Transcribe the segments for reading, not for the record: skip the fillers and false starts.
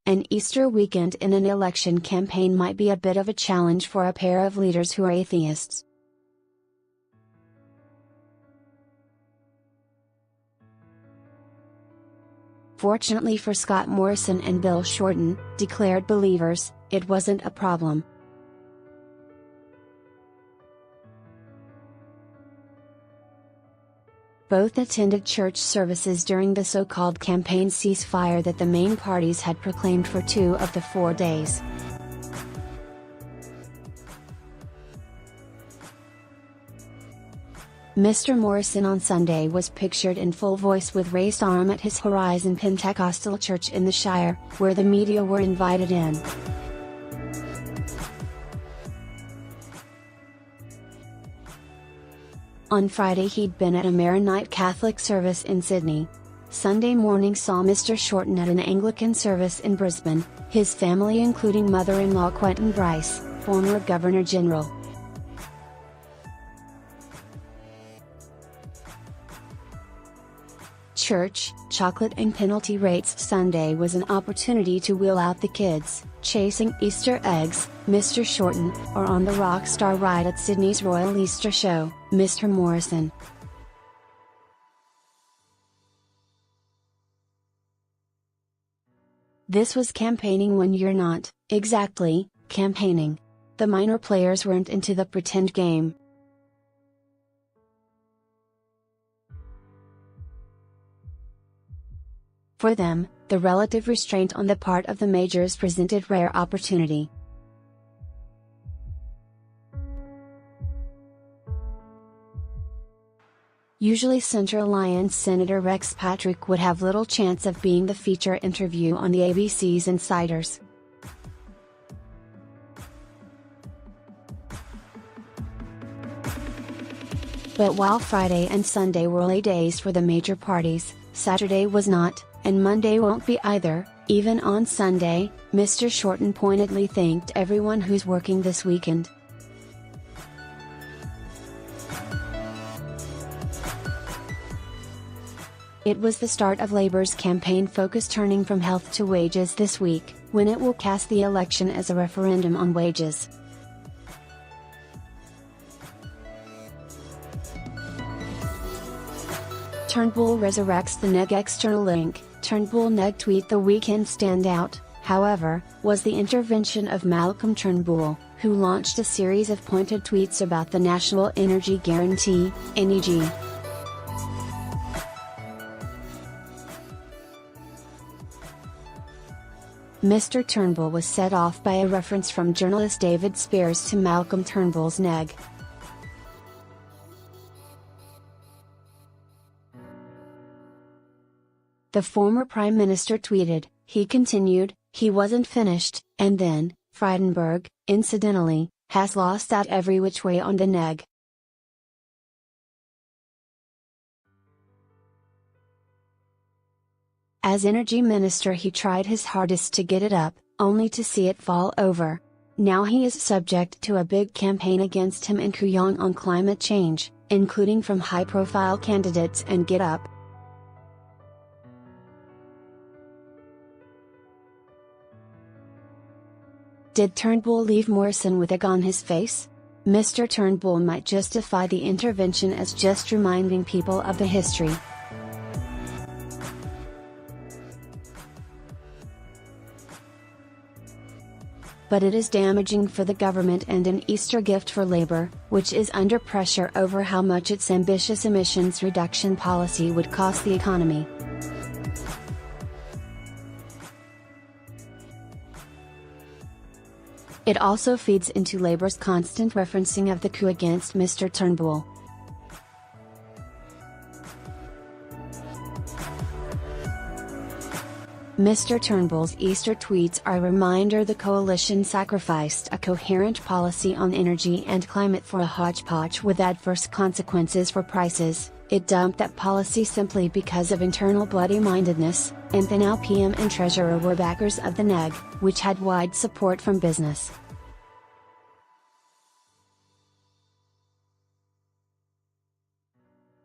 An Easter weekend in an election campaign might be a bit of a challenge for a pair of leaders who are atheists. Fortunately for Scott Morrison and Bill Shorten, declared believers, it wasn't a problem. Both attended church services during the so-called campaign ceasefire that the main parties had proclaimed for 2 of the 4 days. Mr. Morrison on Sunday was pictured in full voice with raised arm at his Horizon Pentecostal church in the Shire, where the media were invited in. On Friday he'd been at a Maronite Catholic service in Sydney. Sunday morning saw Mr. Shorten at an Anglican service in Brisbane, his family including mother-in-law Quentin Bryce, former Governor-General. Church, chocolate and penalty rates. Sunday was an opportunity to wheel out the kids, chasing Easter eggs, Mr. Shorten, or on the rock star ride at Sydney's Royal Easter Show, Mr. Morrison. This was campaigning when you're not, exactly, campaigning. The minor players weren't into the pretend game. For them, the relative restraint on the part of the majors presented rare opportunity. Usually Centre Alliance Senator Rex Patrick would have little chance of being the feature interview on the ABC's Insiders. But while Friday and Sunday were early days for the major parties, Saturday was not, and Monday won't be either. Even on Sunday, Mr. Shorten pointedly thanked everyone who's working this weekend. It was the start of Labour's campaign focus turning from health to wages this week, when it will cast the election as a referendum on wages. Turnbull resurrects the neg external link. Turnbull neg tweet. The weekend standout, however, was the intervention of Malcolm Turnbull, who launched a series of pointed tweets about the National Energy Guarantee, NEG. Mr. Turnbull was set off by a reference from journalist David Spears to Malcolm Turnbull's neg. The former Prime Minister tweeted, he continued, he wasn't finished, and then, Frydenberg, incidentally, has lost out every which way on the neg. As Energy Minister he tried his hardest to get it up, only to see it fall over. Now he is subject to a big campaign against him in Kooyong on climate change, including from high-profile candidates and Get Up. Did Turnbull leave Morrison with egg on his face? Mr. Turnbull might justify the intervention as just reminding people of the history. But it is damaging for the government and an Easter gift for Labour, which is under pressure over how much its ambitious emissions reduction policy would cost the economy. It also feeds into Labour's constant referencing of the coup against Mr. Turnbull. Mr. Turnbull's Easter tweets are a reminder the coalition sacrificed a coherent policy on energy and climate for a hodgepodge with adverse consequences for prices. It dumped that policy simply because of internal bloody-mindedness, and the now PM and Treasurer were backers of the neg, which had wide support from business.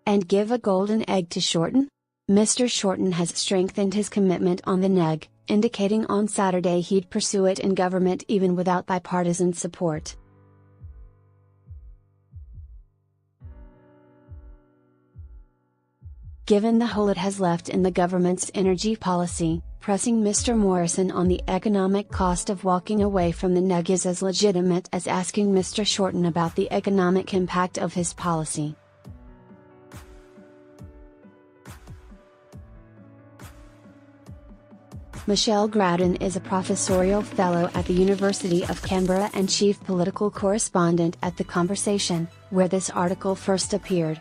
And give a golden egg to Shorten? Mr. Shorten has strengthened his commitment on the neg, indicating on Saturday he'd pursue it in government even without bipartisan support. Given the hole it has left in the government's energy policy, pressing Mr. Morrison on the economic cost of walking away from the neg is as legitimate as asking Mr. Shorten about the economic impact of his policy. Michelle Graudin is a professorial fellow at the University of Canberra and chief political correspondent at The Conversation, where this article first appeared.